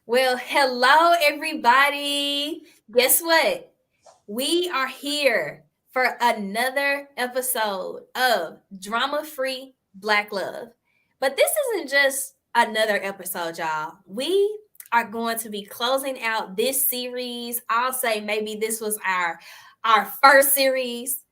Well, hello, everybody. Guess what? We are here for another episode of Drama Free Black Love. But this isn't just another episode, y'all. We are going to be closing out this series. I'll say maybe this was our first series.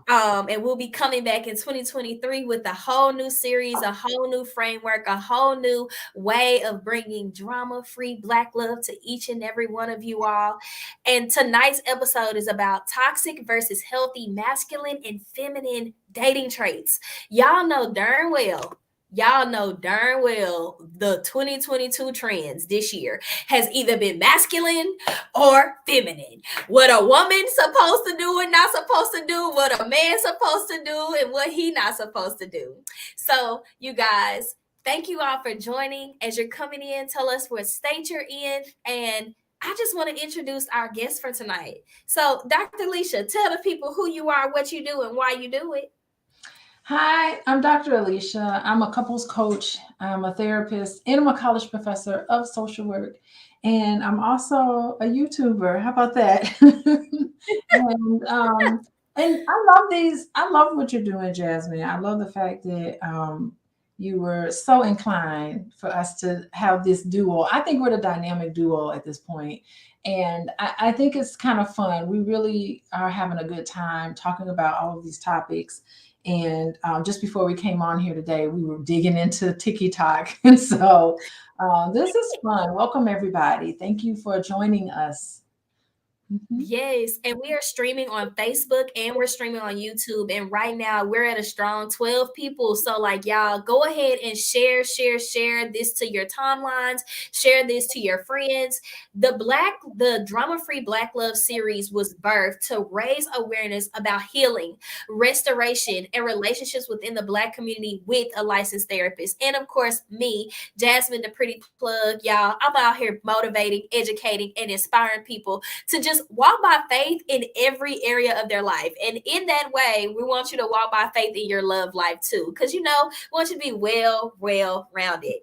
And we'll be coming back in 2023 with a whole new series, a whole new framework, a whole new way of bringing drama free Black love to each and every one of you all. And tonight's episode is about toxic versus healthy masculine and feminine dating traits. Y'all know darn well. Y'all know darn well the 2022 trends this year has either been masculine or feminine. What a woman's supposed to do and not supposed to do, what a man's supposed to do and what he not supposed to do. So, you guys, thank you all for joining. As you're coming in, tell us what state you're in, and I just want to introduce our guest for tonight. So, Dr. Alicia, tell the people who you are, what you do, and why you do it. Hi, I'm Dr. Alicia. I'm a couples coach, I'm a therapist, and I'm a college professor of social work. And I'm also a YouTuber. How about that? and and I love what you're doing, Jasmine. I love the fact that you were so inclined for us to have this duo. I think we're the dynamic duo at this point. And I think it's kind of fun. We really are having a good time talking about all of these topics. And just before we came on here today, we were digging into TikTok. And so this is fun. Welcome, everybody. Thank you for joining us. Mhm. Yes, and we are streaming on Facebook and we're streaming on YouTube. And right now we're at a strong 12 people. So, like, y'all, go ahead and share this to your timelines, share this to your friends. The Drama Free Black Love series was birthed to raise awareness about healing, restoration, and relationships within the Black community with a licensed therapist. And of course, me, Jasmine, the pretty plug, y'all. I'm out here motivating, educating, and inspiring people to just walk by faith in every area of their life. And in that way, we want you to walk by faith in your love life too. Because, we want you to be well rounded.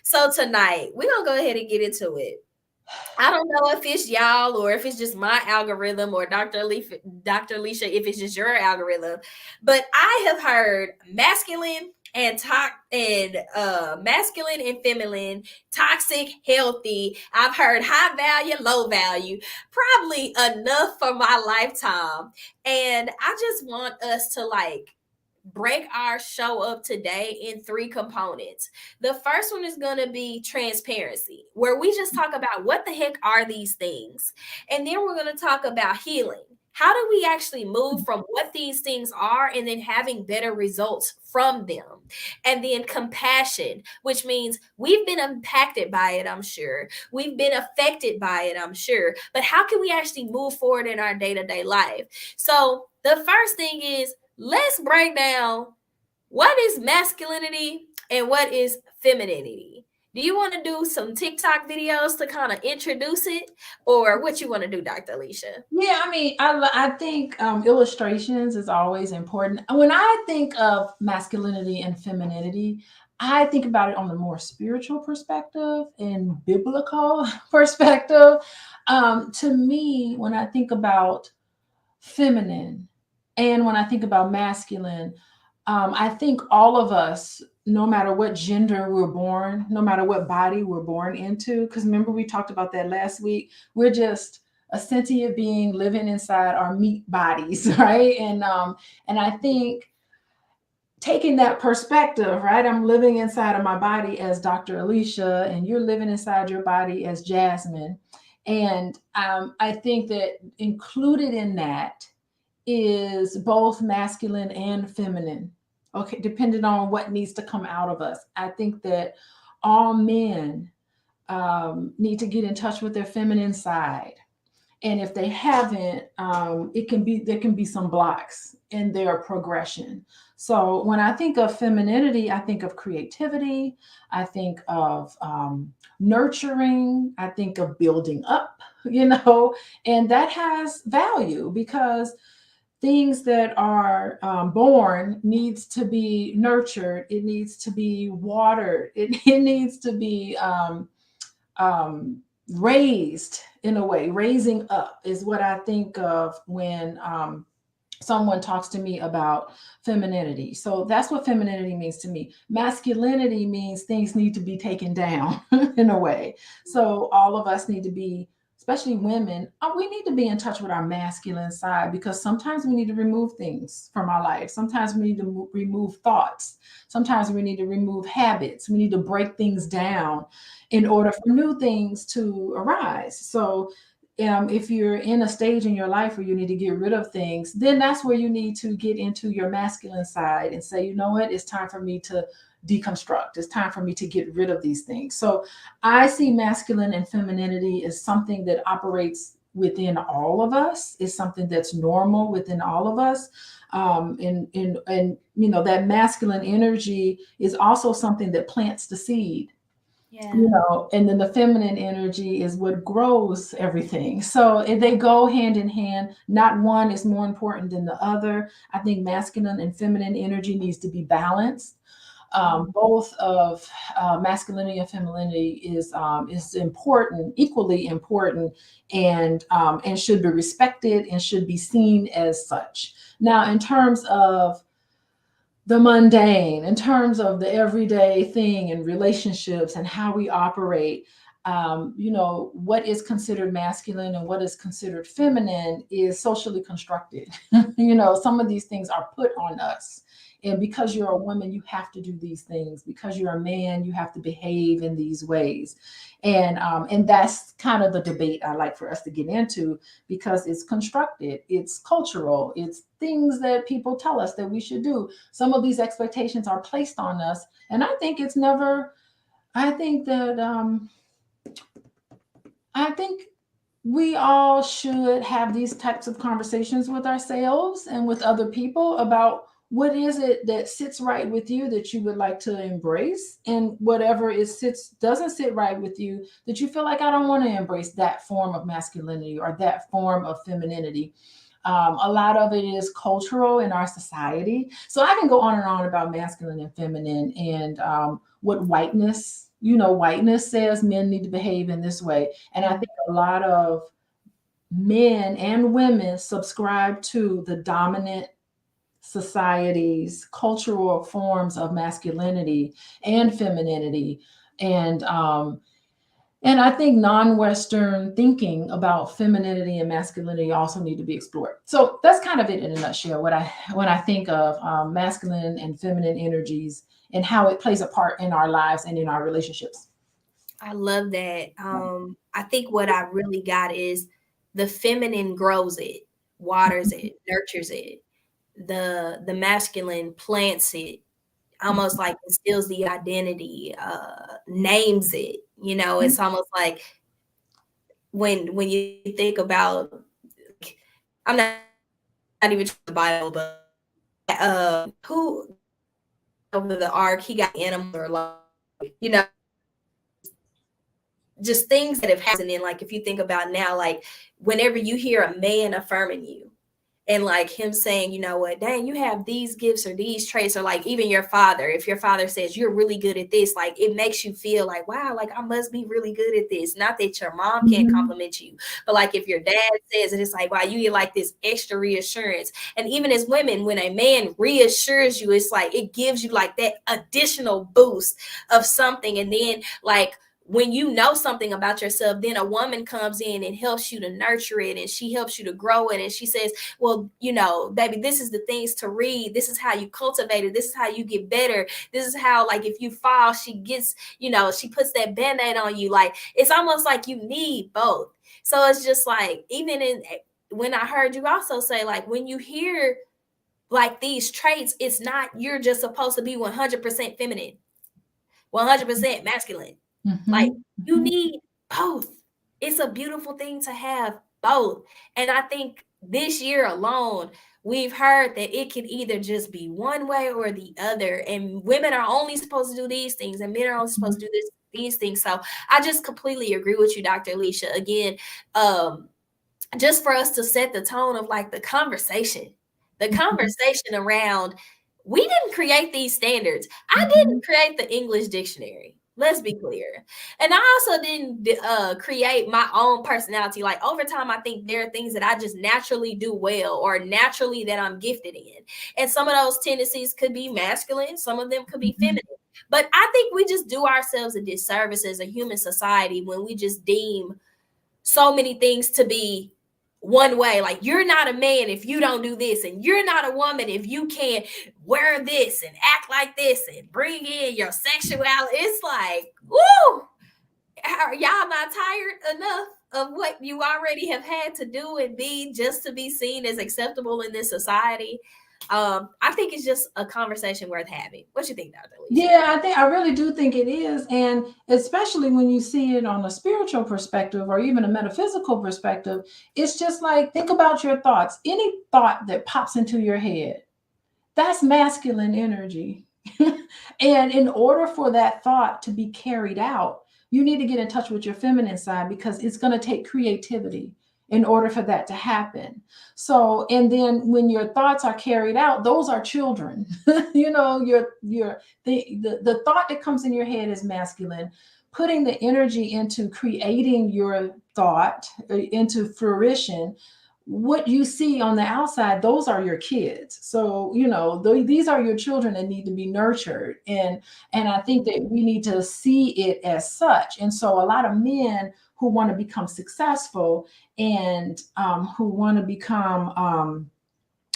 So tonight, we're going to go ahead and get into it. I don't know if it's y'all or if it's just my algorithm or Dr. Alicia, if it's just your algorithm, but I have heard masculine and feminine, toxic, healthy. I've heard high value, low value, probably enough for my lifetime. And I just want us to break our show up today in three components. The first one is going to be transparency, where we just talk about what the heck are these things. And then we're going to talk about healing. How do we actually move from what these things are and then having better results from them? And then compassion, which means we've been impacted by it, I'm sure. We've been affected by it, I'm sure. But how can we actually move forward in our day to day life? So the first thing is, let's break down what is masculinity and what is femininity. Do you want to do some TikTok videos to kind of introduce it, or what you want to do, Dr. Alicia? Yeah, I mean, I think illustrations is always important. When I think of masculinity and femininity, I think about it on the more spiritual perspective and biblical perspective. To me, when I think about feminine and when I think about masculine, I think all of us, no matter what gender we're born, no matter what body we're born into, because remember we talked about that last week, we're just a sentient being living inside our meat bodies, right? And I think taking that perspective, right? I'm living inside of my body as Dr. Alicia, and you're living inside your body as Jasmine. And I think that included in that is both masculine and feminine. Okay, depending on what needs to come out of us. I think that all men need to get in touch with their feminine side. And if they haven't, there can be some blocks in their progression. So when I think of femininity, I think of creativity, I think of nurturing, I think of building up, and that has value because things that are born needs to be nurtured. It needs to be watered. It needs to be um, raised in a way. Raising up is what I think of when someone talks to me about femininity. So that's what femininity means to me. Masculinity means things need to be taken down in a way. So all of us need to be, especially women, we need to be in touch with our masculine side, because sometimes we need to remove things from our life. Sometimes we need to remove thoughts. Sometimes we need to remove habits. We need to break things down in order for new things to arise. So if you're in a stage in your life where you need to get rid of things, then that's where you need to get into your masculine side and say, you know what, it's time for me to deconstruct. It's time for me to get rid of these things. So I see masculine and femininity as something that operates within all of us, is something that's normal within all of us. And that masculine energy is also something that plants the seed, Yeah. and then the feminine energy is what grows everything. So they go hand in hand. Not one is more important than the other. I think masculine and feminine energy needs to be balanced. Mhm. Both of masculinity and femininity is important, equally important, and should be respected and should be seen as such. Now, in terms of the mundane, in terms of the everyday thing and relationships and how we operate, what is considered masculine and what is considered feminine is socially constructed. Some of these things are put on us. And because you're a woman, you have to do these things. Because you're a man, you have to behave in these ways. And that's kind of the debate I like for us to get into, because it's constructed, it's cultural, it's things that people tell us that we should do. Some of these expectations are placed on us, and I think it's never. I think that I think we all should have these types of conversations with ourselves and with other people about what is it that sits right with you that you would like to embrace, and whatever doesn't sit right with you that you feel like, I don't want to embrace that form of masculinity or that form of femininity. A lot of it is cultural in our society. So I can go on and on about masculine and feminine, and what whiteness says men need to behave in this way. And I think a lot of men and women subscribe to the dominant society's cultural forms of masculinity and femininity. And I think non-Western thinking about femininity and masculinity also need to be explored. So that's kind of it in a nutshell. When I think of masculine and feminine energies and how it plays a part in our lives and in our relationships. I love that. I think what I really got is the feminine grows it, waters it, nurtures it. The masculine plants it, almost like instills the identity, names it. It's almost like when you think about, I'm not even the Bible, but who over the ark, he got animals or like, you know, just things that have happened. And then like if you think about now, like whenever you hear a man affirming you, and like him saying, you know what, dang, you have these gifts or these traits, or like even your father, if your father says you're really good at this, like it makes you feel like, wow, like I must be really good at this. Not that your mom can't Mhm. compliment you, but like if your dad says it, it's like, wow, you get like this extra reassurance. And even as women, when a man reassures you, it's like it gives you like that additional boost of something. And then like when you know something about yourself, then a woman comes in and helps you to nurture it, and she helps you to grow it, and she says, well, baby, this is the things to read. This is how you cultivate it. This is how you get better. This is how, like, if you fall, she gets, she puts that band-aid on you. Like, it's almost like you need both. So it's just like, even when I heard you also say, like, when you hear like these traits, it's not, you're just supposed to be 100% feminine, 100% masculine. Like, Mhm. you Mhm. need both. It's a beautiful thing to have both. And I think this year alone, we've heard that it can either just be one way or the other. And women are only supposed to do these things, and men are only supposed to do these things. So I just completely agree with you, Dr. Alicia. Again, just for us to set the tone of like the conversation. The conversation around, we didn't create these standards. I Mhm. didn't create the English dictionary. Let's be clear. And I also didn't create my own personality. Like over time, I think there are things that I just naturally do well or naturally that I'm gifted in. And some of those tendencies could be masculine, some of them could be Mhm. feminine. But I think we just do ourselves a disservice as a human society when we just deem so many things to be one way. Like, you're not a man if you don't do this, and you're not a woman if you can't wear this and act like this and bring in your sexuality. It's like, woo, are y'all not tired enough of what you already have had to do and be just to be seen as acceptable in this society? I think it's just a conversation worth having. What you think, Dr. Alicia? Yeah, I really do think it is. And especially when you see it on a spiritual perspective or even a metaphysical perspective, it's just like, think about your thoughts. Any thought that pops into your head, that's masculine energy. And in order for that thought to be carried out, you need to get in touch with your feminine side because it's going to take creativity in order for that to happen. So, and then when your thoughts are carried out, those are children. You know, the thought that comes in your head is masculine. Putting the energy into creating your thought into fruition, what you see on the outside, those are your kids. So, you know, these are your children that need to be nurtured. And I think that we need to see it as such. And so a lot of men who want to become successful and who want to become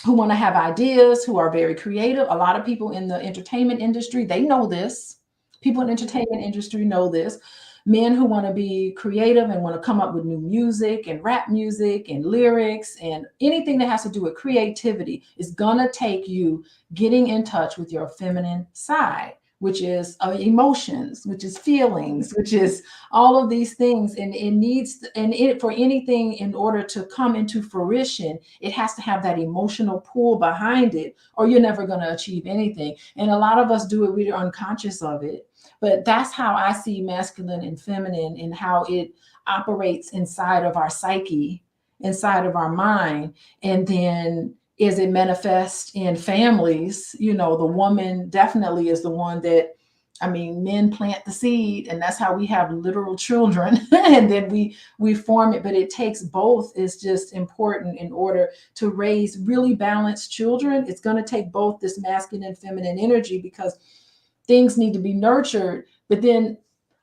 who want to have ideas, who are very creative. A lot of people in the entertainment industry, they know this. People in the entertainment industry know this. Men who want to be creative and want to come up with new music and rap music and lyrics and anything that has to do with creativity is going to take you getting in touch with your feminine side, which is emotions, which is feelings, which is all of these things. And it needs, and it, for anything in order to come into fruition, it has to have that emotional pull behind it, or you're never going to achieve anything. And a lot of us do it, we're unconscious of it. But that's how I see masculine and feminine and how it operates inside of our psyche, inside of our mind. And then as it manifests in families, you know, the woman definitely is the one that, I mean, men plant the seed, and that's how we have literal children, and then we form it. But it takes both. Is just important in order to raise really balanced children. It's going to take both this masculine and feminine energy because things need to be nurtured, but then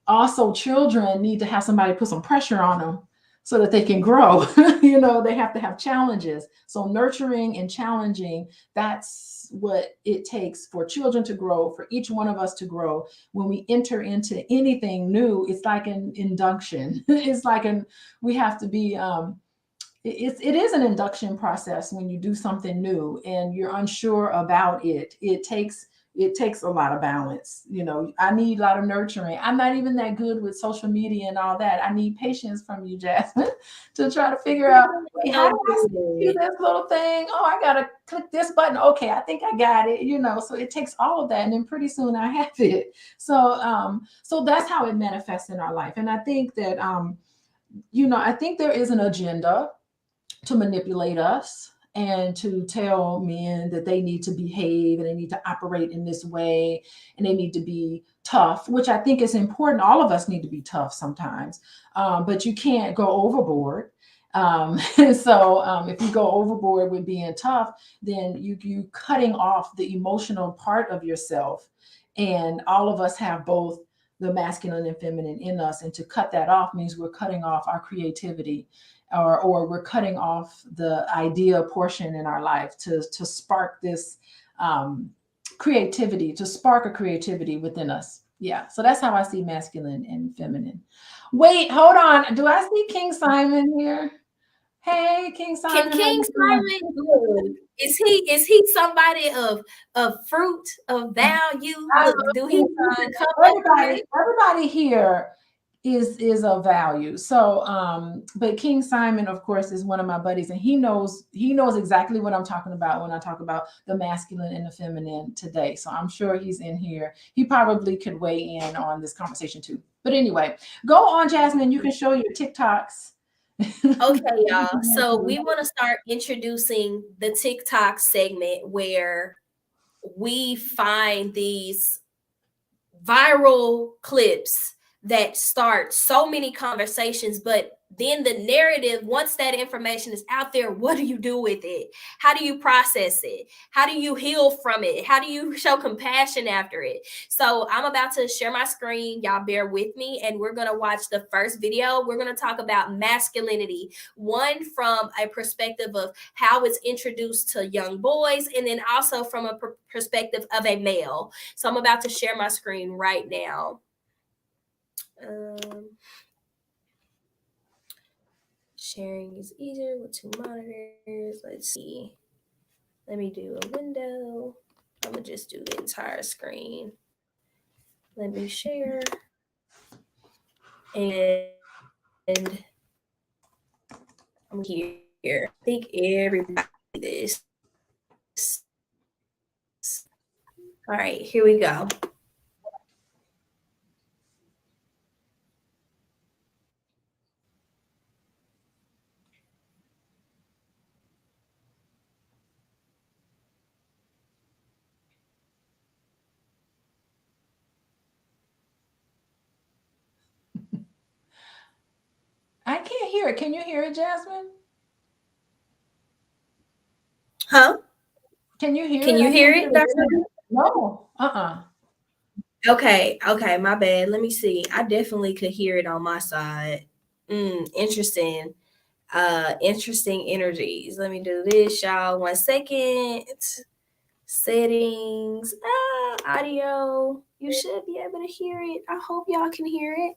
also children need to have somebody put some pressure on them so that they can grow. You know, they have to have challenges. So nurturing and challenging, that's what it takes for children to grow, for each one of us to grow. When we enter into anything new, it's like an induction. It's like we have to be it is an induction process when you do something new and you're unsure about it. It takes a lot of balance. You know, I need a lot of nurturing. I'm not even that good with social media and all that. I need patience from you, Jasmine, to try to figure out, okay, how do So I see good. this little thing? Oh, I gotta click this button. Okay, I think I got it. You know, so it takes all of that, and then pretty soon I have it. So that's how it manifests in our life. And I think that I think there is an agenda to manipulate us and to tell men that they need to behave and they need to operate in this way and they need to be tough, which I think is important. All of us need to be tough sometimes, but you can't go overboard. If you go overboard with being tough, then you cutting off the emotional part of yourself. And all of us have both the masculine and feminine in us, and to cut that off means we're cutting off our creativity, or we're cutting off the idea portion in our life to spark this creativity, to spark a creativity within us. Yeah, so that's how I see masculine and feminine. Wait, hold on. Do I see King Simon here? Hey, King Can Simon, how King you doing? Simon, look, is he somebody of fruit of value? I Look, love do he King need to Simon. come up here? Everybody here is of value. So but King Simon, of course, is one of my buddies, and he knows exactly what I'm talking about when I talk about the masculine and the feminine today. So I'm sure he's in here. He probably could weigh in on this conversation too. But anyway, go on, Jasmine. You can show your TikToks Okay, y'all. So we want to start introducing the TikTok segment where we find these viral clips that start so many conversations, but then the narrative, once that information is out there, what do you do with it? How do you process it? How do you heal from it? How do you show compassion after it? So I'm about to share my screen. Y'all bear with me, and we're going to watch the first video. We're going to talk about masculinity, one from a perspective of how it's introduced to young boys, and then also from a perspective of a male. So I'm about to share my screen right now. Sharing is easier with two monitors. Let's see. Let me do a window. I'm gonna just do the entire screen. Let me share. And I'm here. I think everybody this. All right, here we go. I can't hear it. Can you hear it, Jasmine? Huh? Can you hear Can it? you I hear can't hear it, it. Dr. No. Okay, my bad. Let me see. I definitely could hear it on my side. Interesting. Interesting energies. Let me do this, y'all. 1 second. Settings. Audio. You should be able to hear it. I hope y'all can hear it.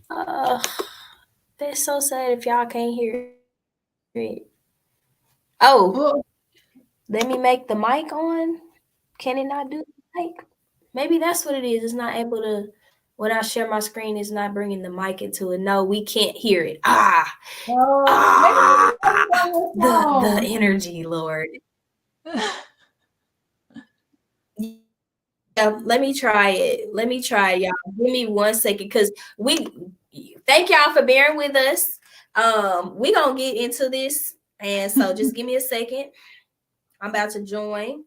Uh that's so sad if y'all can't hear it. Oh, Oh, let me make the mic on. Can it not do the mic? Maybe that's what it is. It's not able to. When I share my screen, it's not bringing the mic into it. No, we can't hear it. maybe Ah, it's on your the phone. energy, Lord. Yeah, let me try it. Let me try it, y'all. Give me 1 second, because we thank y'all for bearing with us. We gonna get into this, and so just give me a second. I'm about to join,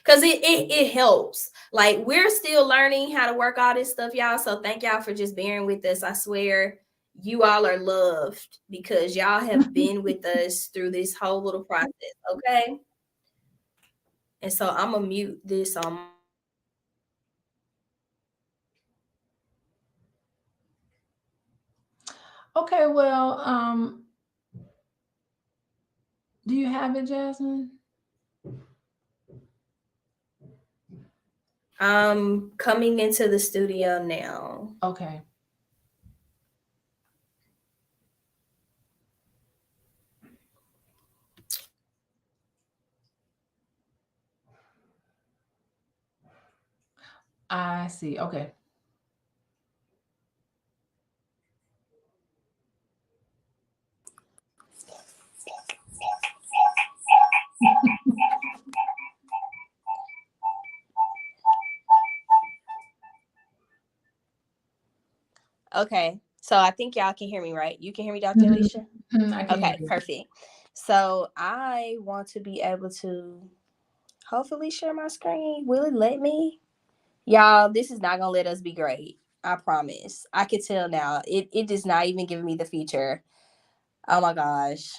because it helps. Like, we're still learning how to work all this stuff, y'all. So thank y'all for just bearing with us. I swear you all are loved because y'all have been with us through this whole little process. Okay. And so I'm gonna mute this on. Okay, well, do you have it, Jasmine? I'm coming into the studio now. Okay. I see. Okay. Okay. So I think y'all can hear me, right? You can hear me, Dr. Alicia? I can hear Okay, you. perfect. So I want to be able to hopefully share my screen. Will it let me? Y'all, this is not gonna let us be great. I promise. I can tell now. It is not even giving me the feature. Oh my gosh.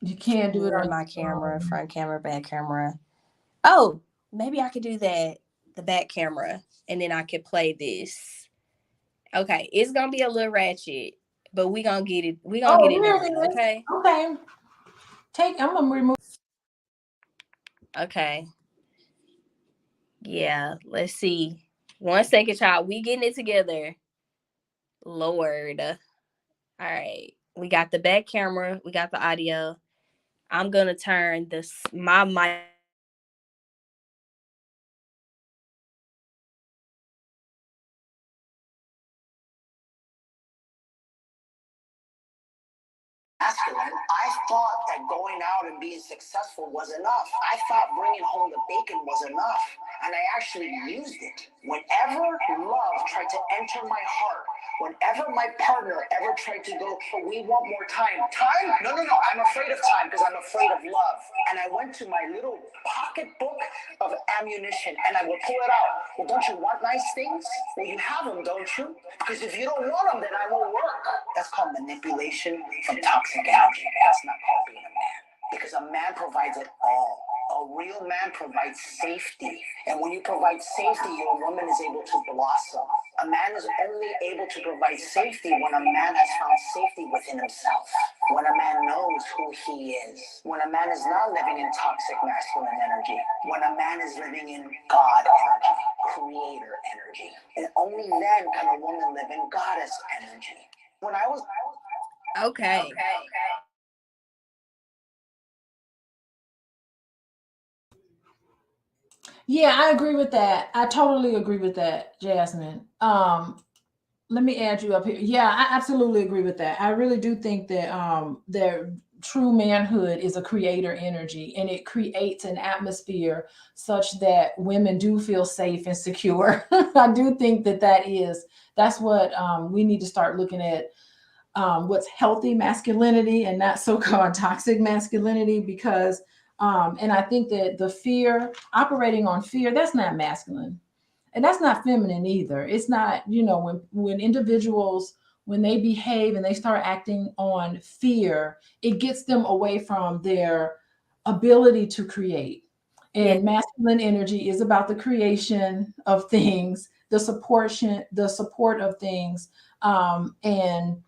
You can't do it More on my your camera, phone. front camera, back camera. Oh, maybe I could do that. The back camera. And then I could play this. Okay, it's gonna be a little ratchet, but we gonna get it. We gonna Oh, get it here done. it is. Okay. Okay. I'm gonna remove. Okay. Yeah. Let's see. 1 second, child. We getting it together. Lord. All right. We got the back camera. We got the audio. I'm gonna turn this my mic. Masculine, I thought that going out and being successful was enough. I thought bringing home the bacon was enough, and I actually used it. Whenever love tried to enter my heart, Whenever my partner ever tried to go, "Oh, we want more time." Time? No, no, no. I'm afraid of time because I'm afraid of love. And I went to my little pocketbook of ammunition and I would pull it out. "Well, don't you want nice things? Well, you have them, don't you? Because if you don't want them, then I won't work." That's called manipulation from toxic energy. That's not called being a man. Because a man provides it all. A real man provides safety. And when you provide safety, your woman is able to blossom. A man is only able to provide safety when a man has found safety within himself. When a man knows who he is. When a man is not living in toxic masculine energy. When a man is living in God energy, creator energy. And only then can a woman live in goddess energy. When I was Okay. Yeah, I agree with that. I totally agree with that, Jasmine. Let me add you up here. Yeah, I absolutely agree with that. I really do think that their true manhood is a creator energy, and it creates an atmosphere such that women do feel safe and secure. I do think that that's what we need to start looking at, what's healthy masculinity and not so-called toxic masculinity, because and I think that the fear, operating on fear, that's not masculine, and that's not feminine either. It's not, when individuals, when they behave and they start acting on fear, it gets them away from their ability to create. Yeah. And masculine energy is about the creation of things, the support of things, and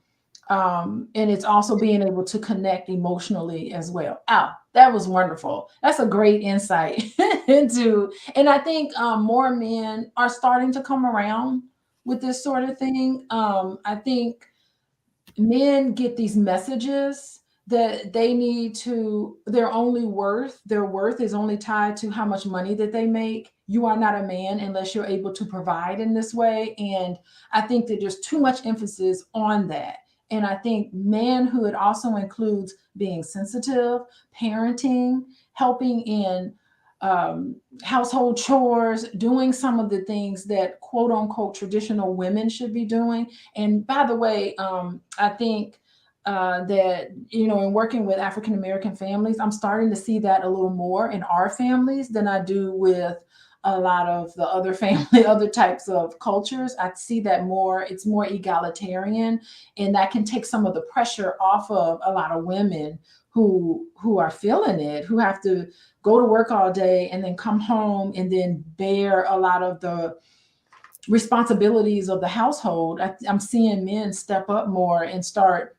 it's also being able to connect emotionally as well. Oh, that was wonderful. That's a great insight into, and I think more men are starting to come around with this sort of thing. I think men get these messages that they need to, their worth is only tied to how much money that they make. You are not a man unless you're able to provide in this way. And I think that there's too much emphasis on that. And I think manhood also includes being sensitive, parenting, helping in household chores, doing some of the things that quote unquote traditional women should be doing. And by the way, I think that, in working with African American families, I'm starting to see that a little more in our families than I do with a lot of the other family, other types of cultures. I see that more, it's more egalitarian, and that can take some of the pressure off of a lot of women who are feeling it, who have to go to work all day and then come home and then bear a lot of the responsibilities of the household. I'm seeing men step up more and start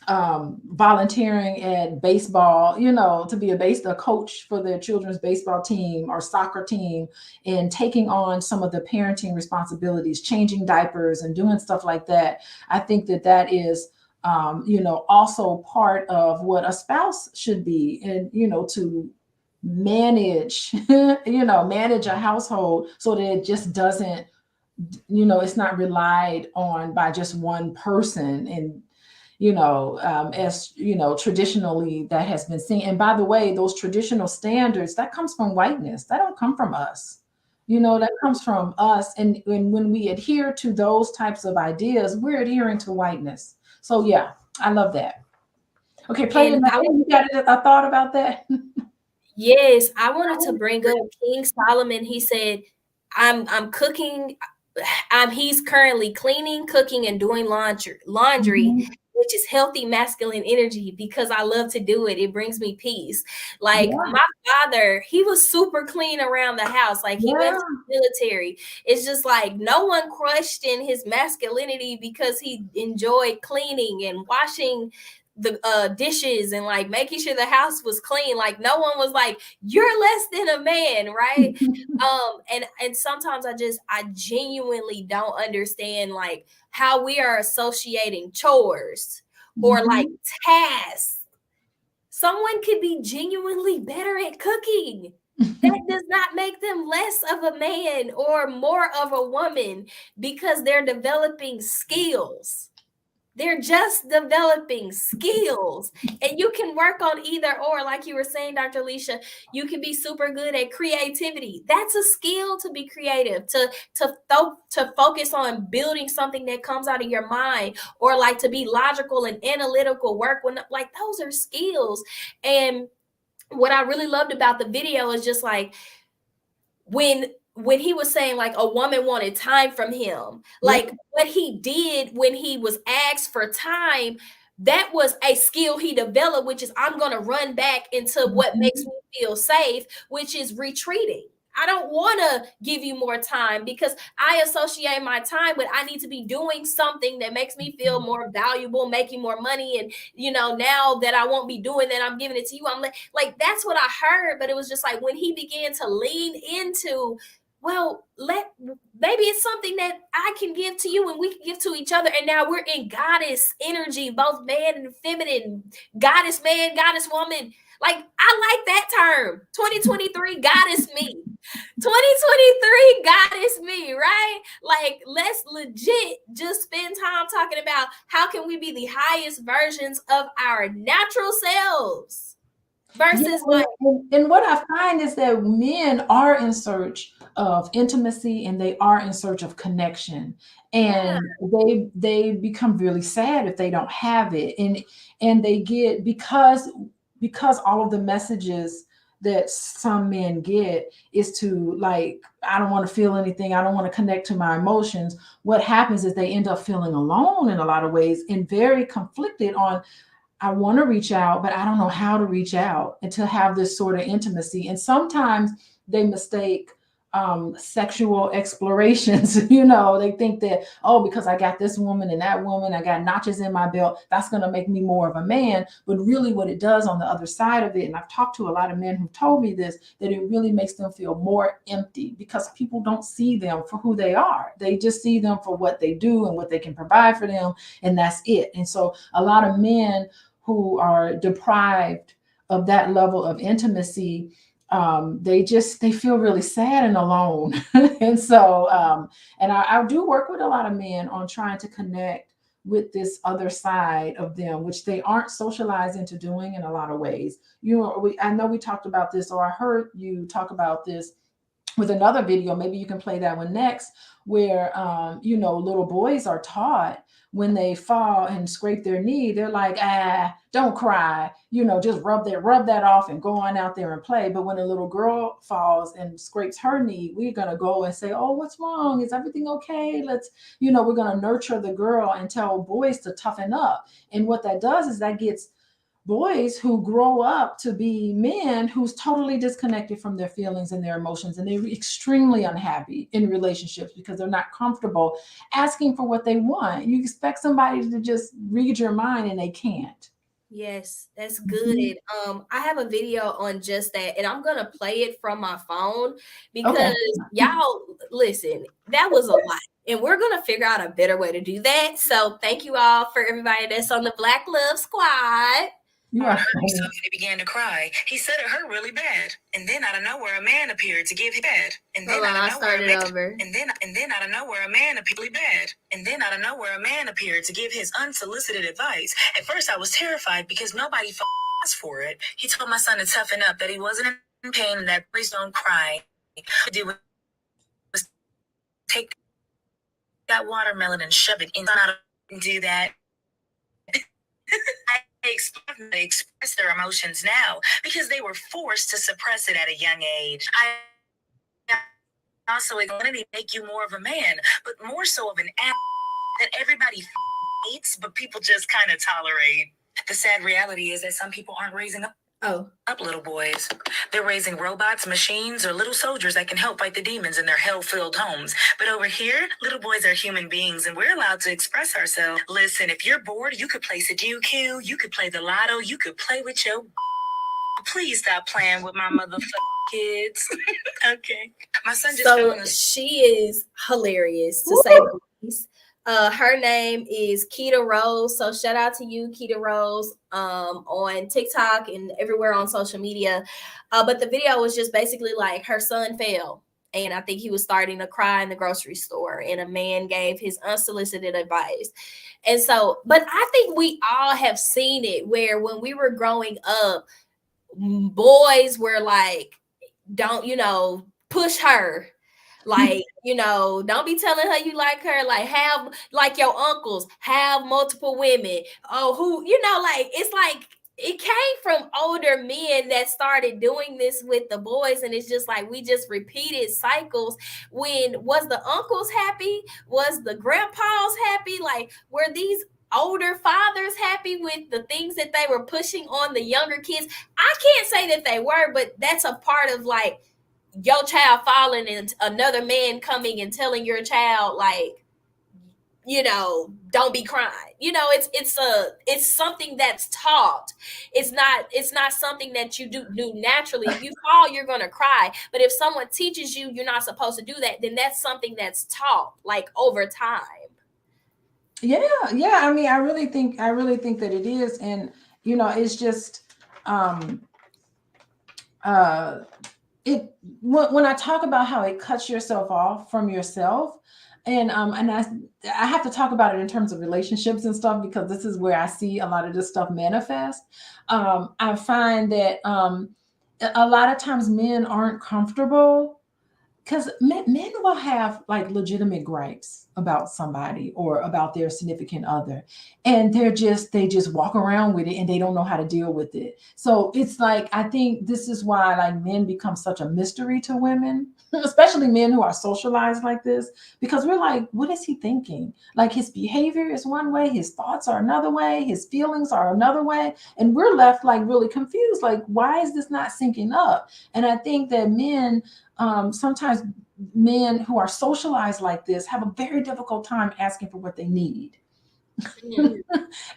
volunteering at baseball, to be a coach for their children's baseball team or soccer team, and taking on some of the parenting responsibilities, changing diapers and doing stuff like that. I think that is, also part of what a spouse should be, and, to manage, manage a household so that it just doesn't, it's not relied on by just one person. And as traditionally that has been seen. And by the way, those traditional standards, that comes from whiteness. That don't come from us. That comes from us. And when we adhere to those types of ideas, we're adhering to whiteness. So yeah, I love that. Okay, play And you got a thought about that? yes, I wanted to bring up King Solomon. He said, I'm cooking. He's currently cleaning, cooking, and doing laundry, Mhm. which is healthy masculine energy because I love to do it. It brings me peace. Like Yeah, my father, he was super clean around the house. Like he went yeah. to the military. It's just like no one questioned his masculinity because he enjoyed cleaning and washing the dishes and like making sure the house was clean. Like no one was like, you're less than a man, right? And sometimes I genuinely don't understand like how we are associating chores or like Mhm. tasks. Someone could be genuinely better at cooking. That does not make them less of a man or more of a woman because they're developing skills. They're just developing skills. And you can work on either or. Like you were saying, Dr. Alicia, you can be super good at creativity. That's a skill, to be creative, to focus on building something that comes out of your mind, or like to be logical and analytical work when, like, those are skills. And what I really loved about the video is just like when he was saying like a woman wanted time from him, like what he did when he was asked for time, that was a skill he developed, which is I'm going to run back into what makes me feel safe, which is retreating. I don't want to give you more time because I associate my time with I need to be doing something that makes me feel more valuable, making more money. And, now that I won't be doing that, I'm giving it to you. I'm like, that's what I heard. But it was just like when he began to lean into, well, maybe it's something that I can give to you and we can give to each other. And now we're in goddess energy, both man and feminine, goddess man, goddess woman. Like, I like that term. 2023 goddess me. 2023 goddess me, right? Like, let's legit just spend time talking about how can we be the highest versions of our natural selves versus and what I find is that men are in search of intimacy and they are in search of connection, and they become really sad if they don't have it, and they get, because all of the messages that some men get is to, like, I don't want to feel anything, I don't want to connect to my emotions. What happens is they end up feeling alone in a lot of ways and very conflicted on, I want to reach out, but I don't know how to reach out and to have this sort of intimacy. And sometimes they mistake sexual explorations. They think that, oh, because I got this woman and that woman, I got notches in my belt, that's going to make me more of a man. But really what it does on the other side of it, and I've talked to a lot of men who told me this, that it really makes them feel more empty because people don't see them for who they are. They just see them for what they do and what they can provide for them. And that's it. And so a lot of men who are deprived of that level of intimacy, they feel really sad and alone. And so and I do work with a lot of men on trying to connect with this other side of them, which they aren't socialized into doing in a lot of ways. I know we talked about this, or I heard you talk about this with another video. Maybe you can play that one next, where little boys are taught when they fall and scrape their knee, they're like, don't cry, just rub that off and go on out there and play. But when a little girl falls and scrapes her knee, we're going to go and say, oh, what's wrong, is everything okay, let's, we're going to nurture the girl and tell boys to toughen up. And what that does is that gets boys who grow up to be men who's totally disconnected from their feelings and their emotions, and they're extremely unhappy in relationships because they're not comfortable asking for what they want. You expect somebody to just read your mind and they can't. Yes, that's good. I have a video on just that, and I'm gonna play it from my phone because y'all listen, that was a lot. And we're gonna figure out a better way to do that. So thank you all for everybody that's on the Black Love Squad. Yeah. So he began to cry. He said it hurt really bad. And then out of nowhere, a man appeared to give him bed. And then out of nowhere, out of nowhere, a man appeared bad. And then out of nowhere, a man appeared to give his unsolicited advice. At first, I was terrified because nobody asked for it. He told my son to toughen up, that he wasn't in pain, and that please don't cry. Was take that watermelon and shove it in. I don't do that. They express their emotions now because they were forced to suppress it at a young age. I also identity make you more of a man, but more so of an ass that everybody hates, but people just kind of tolerate. The sad reality is that some people aren't raising up little boys. They're raising robots, machines, or little soldiers that can help fight the demons in their hell-filled homes. But over here, little boys are human beings, and we're allowed to express ourselves. Listen, if you're bored, you could play Sudoku, you could play the lotto, you could play with your... Please stop playing with my motherfucking kids. Okay. My son just she is hilarious, to say the least. Her name is Keita Rose. So shout out to you, Keita Rose, on TikTok and everywhere on social media. But the video was just basically like her son fell and I think he was starting to cry in the grocery store, and a man gave his unsolicited advice. And so, but I think we all have seen it where when we were growing up, boys were like, don't, push her. Like, don't be telling her you like her. Like, have, like your uncles, have multiple women. Oh, who, like, it's like, it came from older men that started doing this with the boys. And it's just like, we just repeated cycles. When was the uncles happy? Was the grandpas happy? Like, were these older fathers happy with the things that they were pushing on the younger kids? I can't say that they were, but that's a part of like your child falling and another man coming and telling your child, like, don't be crying. It's something that's taught. It's not something that you do naturally. If you fall, you're gonna cry. But if someone teaches you you're not supposed to do that, then that's something that's taught, like, over time. Yeah. I mean, I really think that it is. And it's just um uh it when I talk about how it cuts yourself off from yourself, and I have to talk about it in terms of relationships and stuff, because this is where I see a lot of this stuff manifest. I find that a lot of times men aren't comfortable, because men will have like legitimate gripes about somebody or about their significant other, and they just walk around with it, and they don't know how to deal with it. So it's like, I think this is why like men become such a mystery to women, especially men who are socialized like this, because we're like, what is he thinking? Like, his behavior is one way, his thoughts are another way, his feelings are another way, and we're left like really confused, like, why is this not syncing up? And I think that sometimes men who are socialized like this have a very difficult time asking for what they need. Mhm.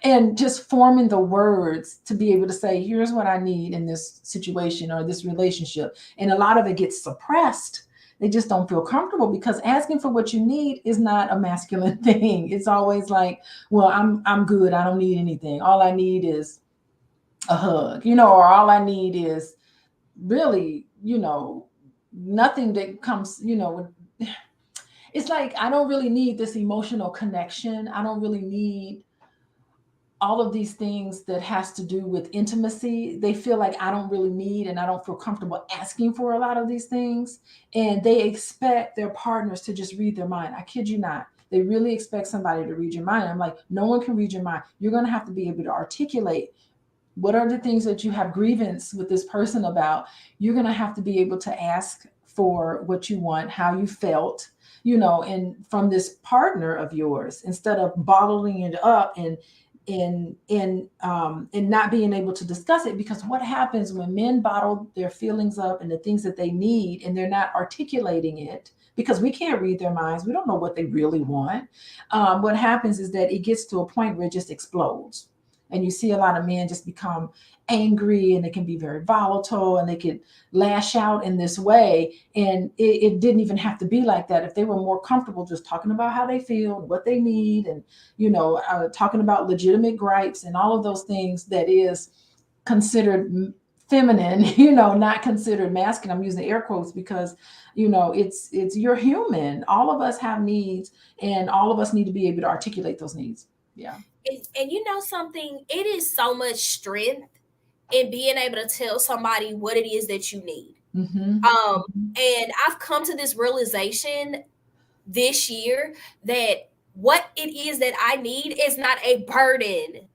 And just forming the words to be able to say, here's what I need in this situation or this relationship. And a lot of it gets suppressed. They just don't feel comfortable, because asking for what you need is not a masculine thing. It's always like, well, I'm good, I don't need anything, all I need is a hug, or all I need is really, nothing that comes, it's like, I don't really need this emotional connection. I don't really need all of these things that has to do with intimacy. They feel like I don't really need, and I don't feel comfortable asking for a lot of these things. And they expect their partners to just read their mind. I kid you not. They really expect somebody to read your mind. I'm like, no one can read your mind. You're going to have to be able to articulate what are the things that you have grievance with this person about. You're going to have to be able to ask for what you want, how you felt, and from this partner of yours, instead of bottling it up and not being able to discuss it. Because what happens when men bottle their feelings up and the things that they need, and they're not articulating it, because we can't read their minds, we don't know what they really want. What happens is that it gets to a point where it just explodes, and you see a lot of men just become angry, and they can be very volatile, and they could lash out in this way. And it didn't even have to be like that if they were more comfortable just talking about how they feel, what they need, and talking about legitimate gripes and all of those things that is considered feminine, not considered masculine. I'm using air quotes because it's you're human. All of us have needs, and all of us need to be able to articulate those needs. Yeah. And you know something, it is so much strength in being able to tell somebody what it is that you need. Mm-hmm. Um, and I've come to this realization this year that what it is that I need is not a burden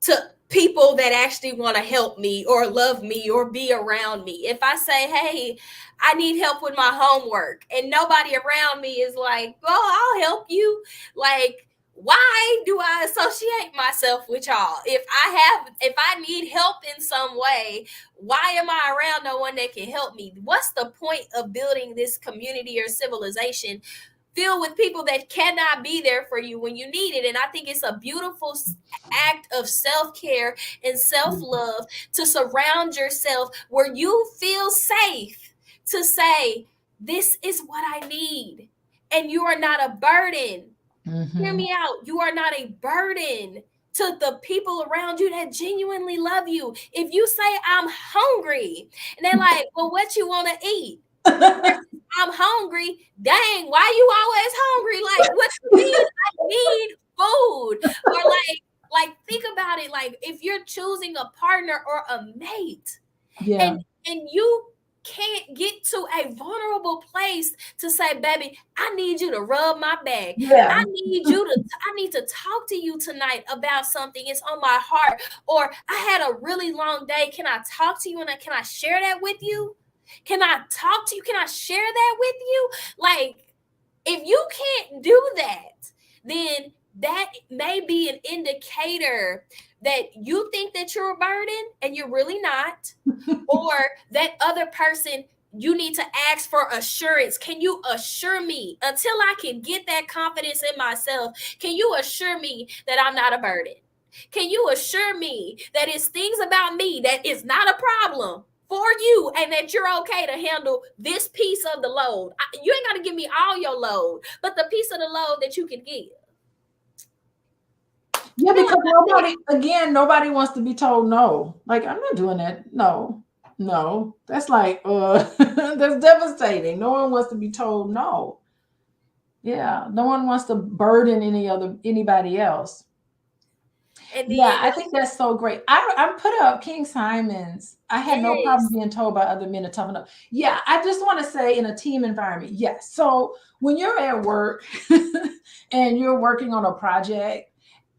to people that actually want to help me or love me or be around me. If I say, hey, I need help with my homework, and nobody around me is like, oh, I'll help you. Like, why do I associate myself with y'all? If I need help in some way, why am I around no one that can help me? What's the point of building this community or civilization filled with people that cannot be there for you when you need it? And I think it's a beautiful act of self-care and self-love to surround yourself where you feel safe to say, this is what I need. And you are not a burden. Hear Mm-hmm. me out. You are not a burden to the people around you that genuinely love you. If you say, I'm hungry, and they're like, well, what you want to eat? I'm hungry. Dang, why you always hungry? Like, what you mean? I need food. Or like think about it. Like, if you're choosing a partner or a mate, Yeah. and you can't get to a vulnerable place to say, baby, I need you to rub my back. Yeah. I need to talk to you tonight about something. It's on my heart. Or I had a really long day. Can I talk to you and can I share that with you? Can I talk to you? Can I share that with you? Like, if you can't do that, then that may be an indicator that you think that you're a burden and you're really not, or that other person, you need to ask for assurance. Can you assure me until I can get that confidence in myself? Can you assure me that I'm not a burden? Can you assure me that it's things about me that is not a problem for you and that you're okay to handle this piece of the load? You ain't got to give me all your load, but the piece of the load that you can give. Yeah, because nobody wants to be told no. Like, I'm not doing that. No. That's like that's devastating. No one wants to be told no. Yeah, no one wants to burden anybody else. And Yeah, then, I think that's so great. I put up King Simon's. I had no problem yes, being told by other men to toughen up. Yeah, I just want to say in a team environment, yes. So when you're at work and you're working on a project,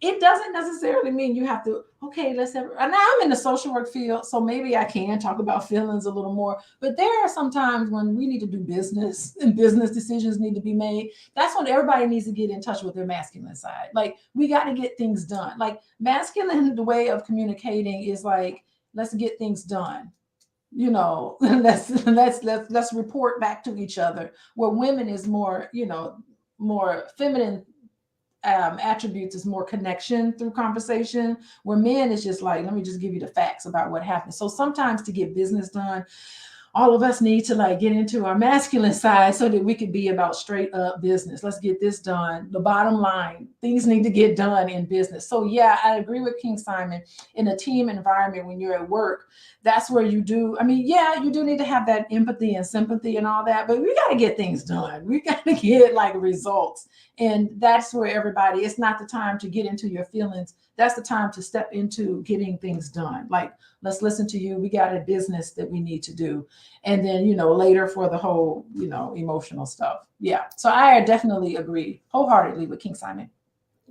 it doesn't necessarily mean you have to, okay, let's have, and now I'm in the social work field, so maybe I can talk about feelings a little more. But there are some times when we need to do business and business decisions need to be made. That's when everybody needs to get in touch with their masculine side. Like, we got to get things done. Like, masculine, the way of communicating is like, let's get things done. Let's report back to each other. Where women is more, more feminine attributes is more connection through conversation, where men is just like, let me just give you the facts about what happened. So sometimes to get business done, all of us need to like get into our masculine side so that we could be about straight up business. Let's get this done. The bottom line, things need to get done in business. So yeah, I agree with King Simon. In a team environment, when you're at work, that's where you do. I mean, yeah, you do need to have that empathy and sympathy and all that, but we got to get things done. We got to get like results. And that's where everybody, it's not the time to get into your feelings. That's the time to step into getting things done. Like, let's listen to you. We got a business that we need to do. And then, later for the whole, emotional stuff. Yeah. So I definitely agree wholeheartedly with King Simon.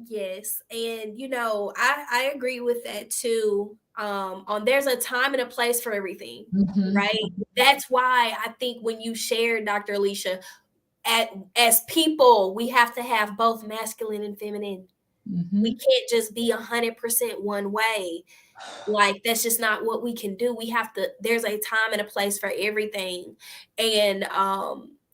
yes. And I agree with that too. On there's a time and a place for everything, Mm-hmm. right? That's why I think when you shared, Dr. Alicia, as people, we have to have both masculine and feminine. Mm-hmm. We can't just be 100% one way. Like, that's just not what we can do. We have to, there's a time and a place for everything. And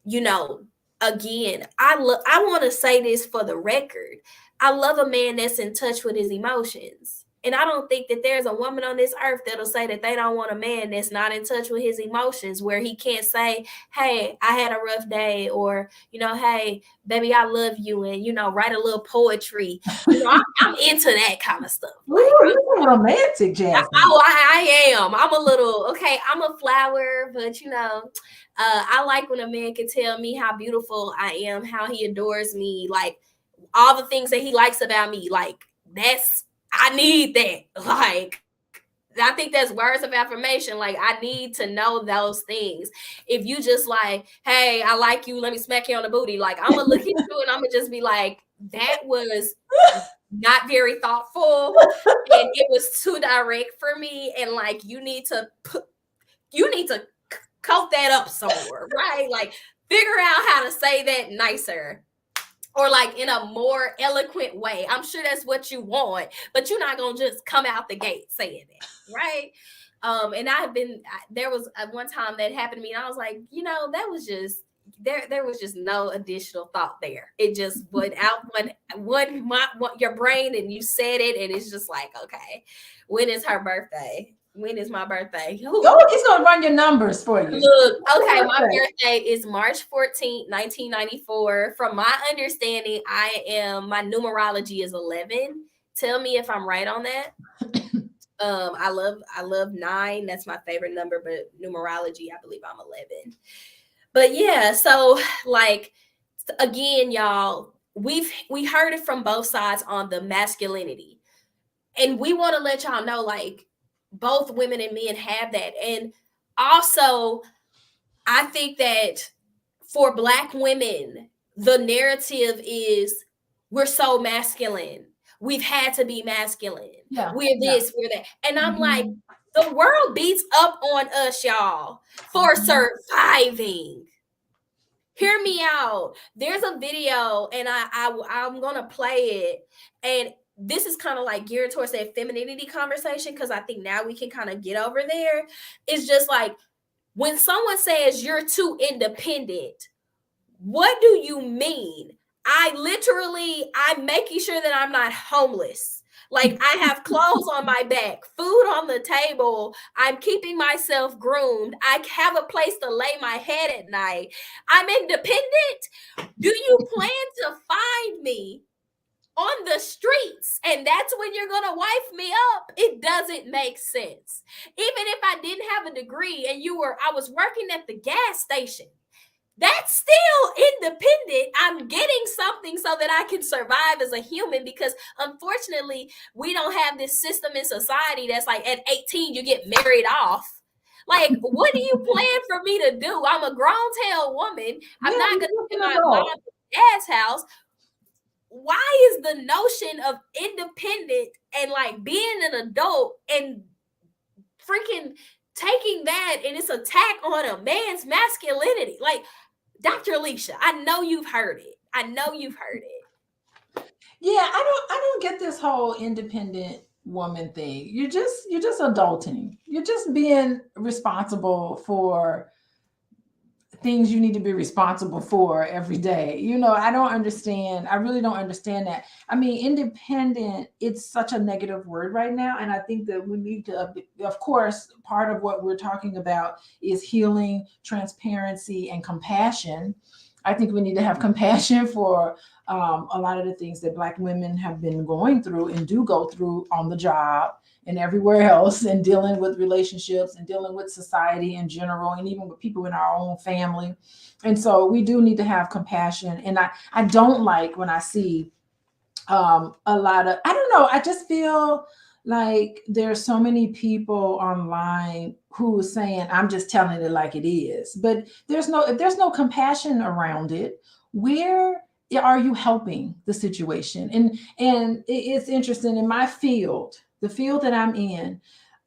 you know again, I want to say this for the record. I love a man that's in touch with his emotions. And I don't think that there's a woman on this earth that'll say that they don't want a man that's not in touch with his emotions, where he can't say, hey, I had a rough day, or, hey, baby, I love you, and, write a little poetry. I'm into that kind of stuff. Ooh, Like, you're romantic, Jasmine. I am. I'm a little, okay, I'm a flower, but I like when a man can tell me how beautiful I am, how he adores me, like all the things that he likes about me. Like, I need that. Like, I think that's words of affirmation. Like, I need to know those things. If you just like, hey, I like you, let me smack you on the booty, like, I'm gonna look at you and I'm gonna just be like, that was not very thoughtful, and it was too direct for me, and like, you need to coat that up somewhere, right? Like, figure out how to say that nicer, or like in a more eloquent way. I'm sure that's what you want, but you're not gonna just come out the gate saying that, right? And there was one time that happened to me, and I was like, that was just there was just no additional thought there. It just went out your brain, and you said it, and it's just like, okay, when is her birthday? When is my birthday? Oh, he's gonna run your numbers for you. Look, okay, my birthday is March 14th, 1994. From my understanding, my numerology is 11. Tell me if I'm right on that. I love 9. That's my favorite number, but numerology, I believe I'm 11. But yeah, so like again, y'all, we heard it from both sides on the masculinity. And we want to let y'all know, like, both women and men have that. And also, I think that for Black women, the narrative is we're so masculine. We've had to be masculine. Yeah. We're Yeah. this, we're that. And I'm like, Mhm. the world beats up on us, y'all, for surviving. Hear me out. There's a video, and I'm gonna play it, and this is kind of like geared towards that femininity conversation because I think now we can kind of get over there. It's just like when someone says you're too independent, what do you mean? I'm making sure that I'm not homeless. Like I have clothes on my back, food on the table. I'm keeping myself groomed. I have a place to lay my head at night. I'm independent. Do you plan to find me on the streets and that's when you're gonna wife me up? It doesn't make sense. Even if I didn't have a degree and I was working at the gas station, that's still independent. I'm getting something so that I can survive as a human because unfortunately, we don't have this system in society that's like at 18, you get married off. Like, what do you plan for me to do? I'm a grown tail woman. I'm Yeah, not you going to look be an my adult. mom and dad's house. Why is the notion of independent and like being an adult and freaking taking that and it's attack on a man's masculinity? Like, Dr. Alicia, I know you've heard it. I know you've heard it. Yeah, I don't get this whole independent woman thing. You're just adulting. You're just being responsible for things you need to be responsible for every day. I don't understand. I really don't understand that. I mean, independent, it's such a negative word right now. And I think that we need to, of course, part of what we're talking about is healing, transparency, and compassion. I think we need to have compassion for a lot of the things that Black women have been going through and do go through on the job and everywhere else, and dealing with relationships and dealing with society in general, and even with people in our own family. And so we do need to have compassion. And I don't like when I see a lot of, I don't know, I just feel like there's so many people online who are saying, I'm just telling it like it is. But if there's no compassion around it, where are you helping the situation? And it's interesting in my field, the field that I'm in.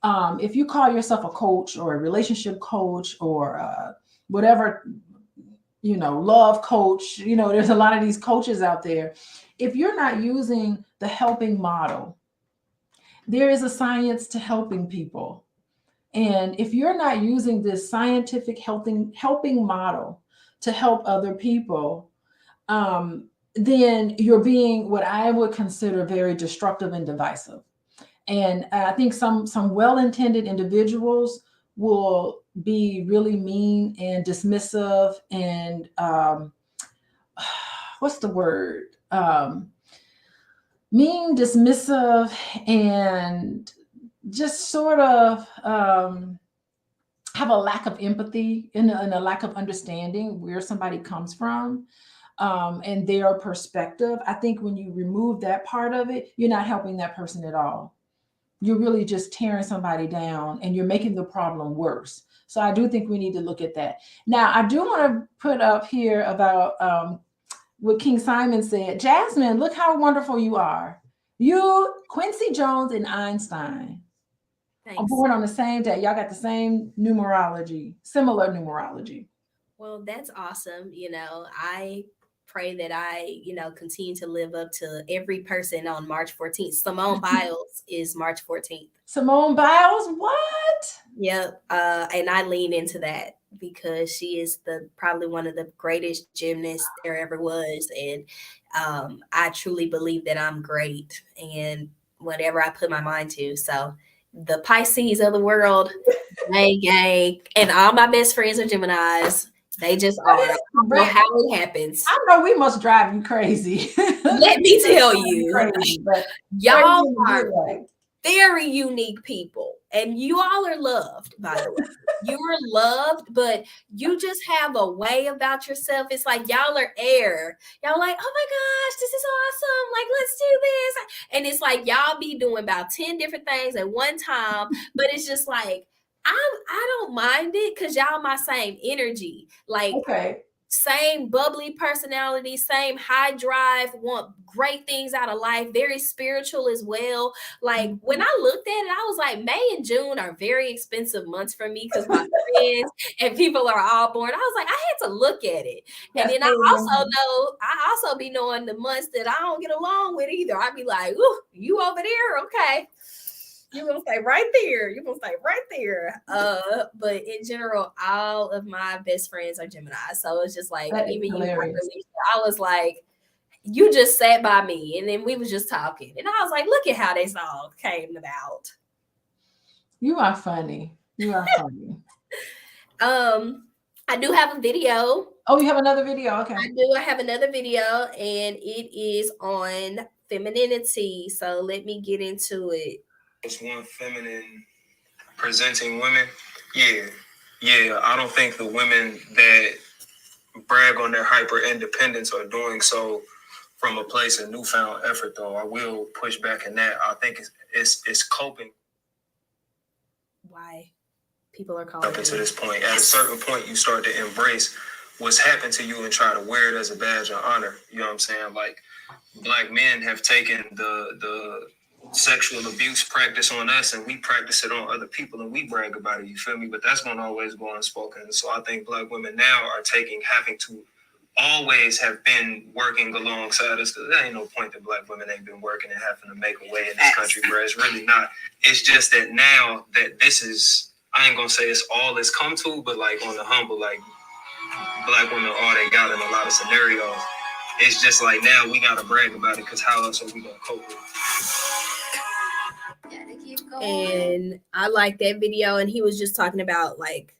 If you call yourself a coach or a relationship coach or whatever, love coach, there's a lot of these coaches out there. If you're not using the helping model, there is a science to helping people. And if you're not using this scientific helping model to help other people, then you're being what I would consider very destructive and divisive. And I think some well-intended individuals will be really mean and dismissive and what's the word? Mean, dismissive, and just sort of have a lack of empathy and a lack of understanding where somebody comes from and their perspective. I think when you remove that part of it, you're not helping that person at all. You're really just tearing somebody down and you're making the problem worse. So I do think we need to look at that. Now, I do want to put up here about what King Simon said. Jasmine, look how wonderful you are. You, Quincy Jones, and Einstein are Thanks. born on the same day. Y'all got the same numerology, similar numerology. Well, that's awesome. I pray that I, continue to live up to every person on March 14th. Simone Biles is March 14th. Simone Biles, what? Yep. And I lean into that because she is probably one of the greatest gymnasts there ever was. And I truly believe that I'm great and whatever I put my mind to. So the Pisces of the world, gang, and all my best friends are Geminis. They just are. I don't know how it happens. I know we must drive you crazy. Let me tell you, crazy, but y'all are very unique people. And you all are loved, by the way. You are loved, but you just have a way about yourself. It's like y'all are air. Y'all like, oh my gosh, this is awesome. Like, let's do this. And it's like y'all be doing about 10 different things at one time. But it's just like, I don't mind it because y'all my same energy. Like, Okay. same bubbly personality, same high drive, want great things out of life, very spiritual as well. Like when I looked at it, I was like, May and June are very expensive months for me because my friends and people are all born. I was like, I had to look at it. And Yes, then I also be knowing the months that I don't get along with either. I'd be like, ooh, you over there? Okay. You're gonna stay right there. You're gonna stay right there. But in general, all of my best friends are Gemini. So it's just like, that is even you, hilarious. Alicia, I was like, you just sat by me and then we was just talking. And I was like, look at how this all came about. You are funny. You are funny. I do have a video. Oh, you have another video? Okay. I do. I have another video and it is on femininity. So let me get into it. It's one feminine presenting women. Yeah. I don't think the women that brag on their hyper independence are doing so from a place of newfound effort, though. I will push back in that. I think it's coping. Why people are calling up until this point. At a certain point, you start to embrace what's happened to you and try to wear it as a badge of honor. You know what I'm saying? Like, Black men have taken the sexual abuse practice on us and we practice it on other people and we brag about it, you feel me? But that's going to always go unspoken. So I think Black women now are having to always have been working alongside us, because there ain't no point that Black women ain't been working and having to make a way in this country, bro. It's really not. It's just that now that this is, I ain't gonna say it's all it's come to, but like on the humble, like Black women are all they got in a lot of scenarios. It's just like now we gotta brag about it, because how else are we gonna cope with it? And I like that video, and he was just talking about like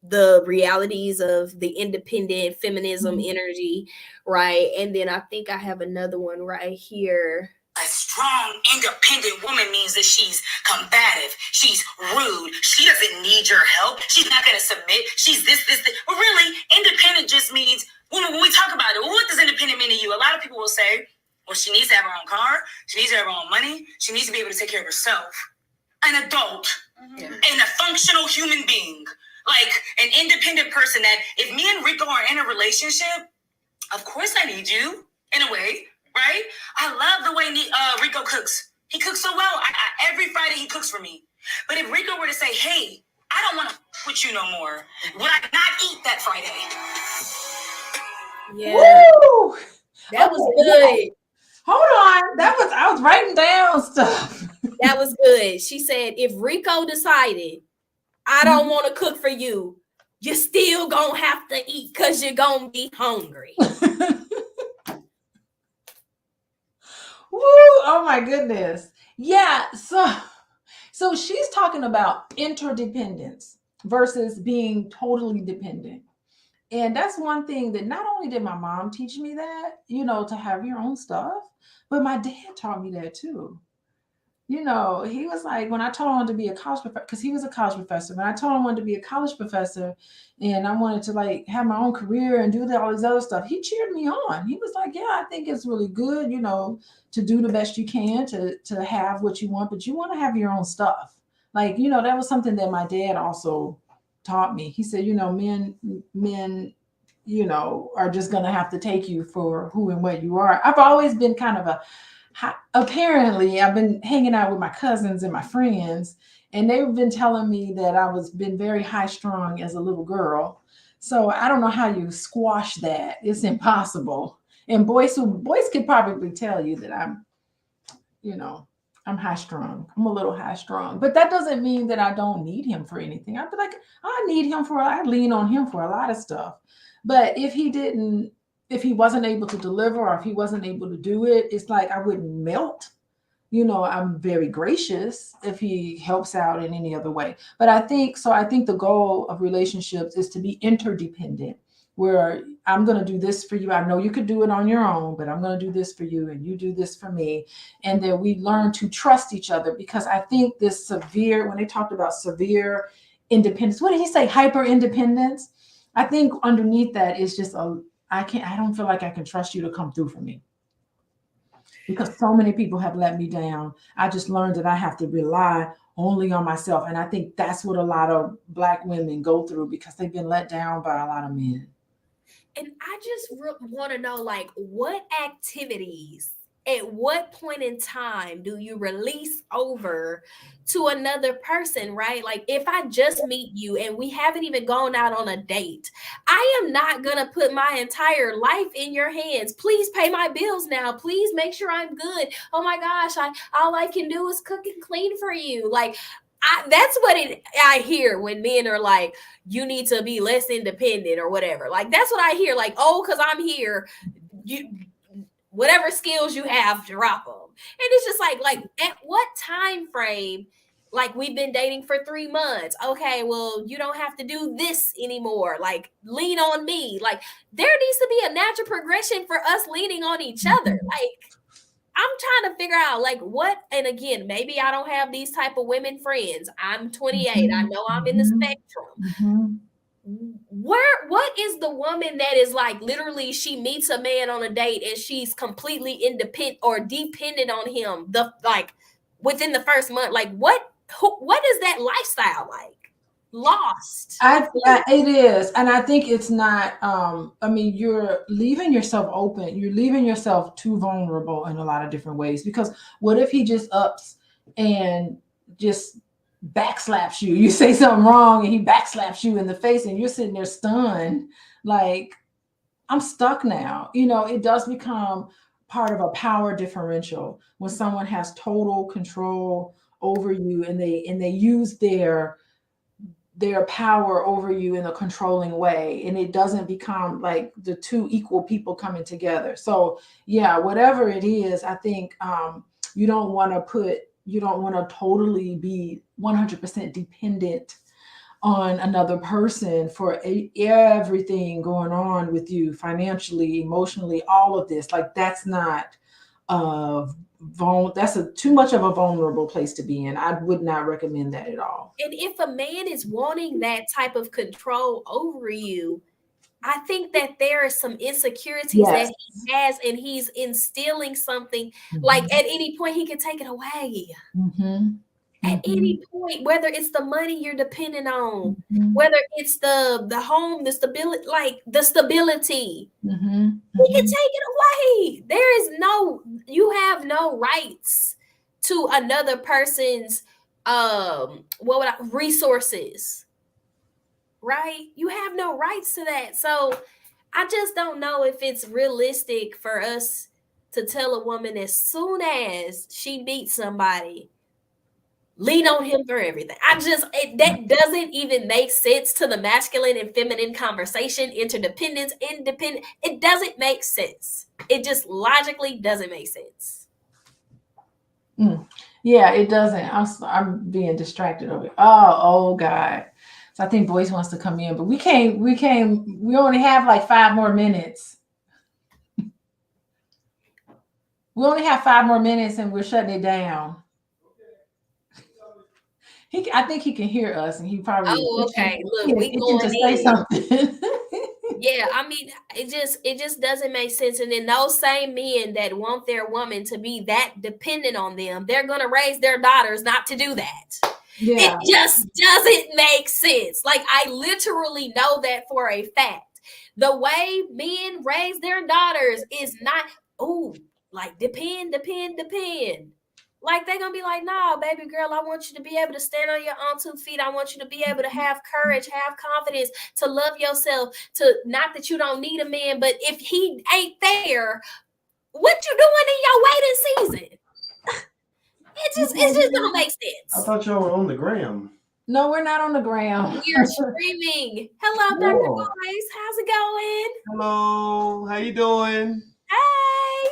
the realities of the independent feminism energy, right? And then I think I have another one right here. A strong, independent woman means that she's combative, she's rude, she doesn't need your help, she's not going to submit, she's this. But really, independent just means, when we talk about it, what does independent mean to you? A lot of people will say, well, she needs to have her own car, she needs to have her own money, she needs to be able to take care of herself. An adult, and a functional human being, like an independent person, that if me and Rico are in a relationship, of course I need you, in a way. Right? I love the way Rico cooks. He cooks so well. Every Friday he cooks for me. But if Rico were to say, hey, I don't want to with you no more, would I not eat that Friday? Yeah. Woo! That was good. Hold on. I was writing down stuff. That was good. She said, if Rico decided, I don't want to cook for you, you're still going to have to eat because you're going to be hungry. Woo! Oh my goodness. Yeah. So she's talking about interdependence versus being totally dependent. And that's one thing that not only did my mom teach me that, to have your own stuff, but my dad taught me that too. He was like, when I told him I wanted to be a college professor, because he was a college professor, when I told him I wanted to be a college professor and I wanted to like have my own career and do all this other stuff, he cheered me on. He was like, yeah, I think it's really good, to do the best you can to have what you want, but you want to have your own stuff. Like, that was something that my dad also taught me. He said, men, are just going to have to take you for who and what you are. I've always been kind of apparently I've been hanging out with my cousins and my friends, and they've been telling me that I was been very high strung as a little girl. So I don't know how you squash that. It's impossible. And boys could probably tell you that I'm high strung. I'm a little high strung, but that doesn't mean that I don't need him for anything. I'd be like, I lean on him for a lot of stuff. But if he wasn't able to deliver, or if he wasn't able to do it, it's like I wouldn't melt. I'm very gracious if he helps out in any other way. But I think the goal of relationships is to be interdependent. where I'm going to do this for you. I know you could do it on your own, but I'm going to do this for you and you do this for me. And then we learn to trust each other, because I think this severe, when they talked about severe independence, what did he say? Hyper independence. I think underneath that is just I don't feel like I can trust you to come through for me, because so many people have let me down. I just learned that I have to rely only on myself. And I think that's what a lot of Black women go through, because they've been let down by a lot of men. And I just want to know, like, what activities at what point in time do you release over to another person, right? Like, if I just meet you and we haven't even gone out on a date, I am not going to put my entire life in your hands. Please pay my bills now. Please make sure I'm good. Oh my gosh, all I can do is cook and clean for you. Like, that's what I hear when men are like, you need to be less independent or whatever. Like, that's what I hear. Like, oh, because I'm here, you whatever skills you have, drop them. And it's just like at what time frame? Like, we've been dating for 3 months. Okay, well, you don't have to do this anymore. Like, lean on me. Like, there needs to be a natural progression for us leaning on each other. Like, I'm trying to figure out, like, what, and again, maybe I don't have these type of women friends. I'm 28. I know I'm in the spectrum. What is the woman that is like, literally, she meets a man on a date and she's completely independent or dependent on him, like within the first month? Like, what is that lifestyle like? Lost. It is, and I think it's not. I mean, you're leaving yourself open. You're leaving yourself too vulnerable in a lot of different ways. Because what if he just ups and just backslaps you? You say something wrong, and he backslaps you in the face, and you're sitting there stunned, like, I'm stuck now. It does become part of a power differential when someone has total control over you, and they use their power over you in a controlling way, and it doesn't become like the two equal people coming together. So yeah, whatever it is, I think you don't want to totally be 100% dependent on another person for everything going on with you, financially, emotionally, all of this. Like, that's not that's too much of a vulnerable place to be in. I would not recommend that at all. And if a man is wanting that type of control over you, I think that there are some insecurities that he has, and he's instilling something like at any point he can take it away. At any point, whether it's the money you're dependent on, whether it's the home, the stability, like the stability, he can take it away. You have no rights to another person's resources, right? You have no rights to that. So I just don't know if it's realistic for us to tell a woman as soon as she meets somebody, lean on him for everything. That doesn't even make sense to the masculine and feminine conversation, interdependence, independent. It doesn't make sense. It just logically doesn't make sense. Yeah, it doesn't. I'm being distracted over it. Oh God. So I think Boyce wants to come in, but we only have like 5 more minutes. We only have 5 more minutes and we're shutting it down. I think he can hear us, and he probably. Oh, okay. Look, we going to say something. Yeah, I mean, it just doesn't make sense. And then those same men that want their woman to be that dependent on them, they're gonna raise their daughters not to do that. Yeah. It just doesn't make sense. Like, I literally know that for a fact. The way men raise their daughters is not, like, depend. Like, they're gonna be like, nah, baby girl, I want you to be able to stand on your own 2 feet. I want you to be able to have courage, have confidence, to love yourself, to, not that you don't need a man, but if he ain't there, what you doing in your waiting season? It just don't make sense. I thought y'all were on the gram. No, we're not on the gram. We're streaming. Hello, Dr. Boyce. How's it going? Hello. How you doing? Hey.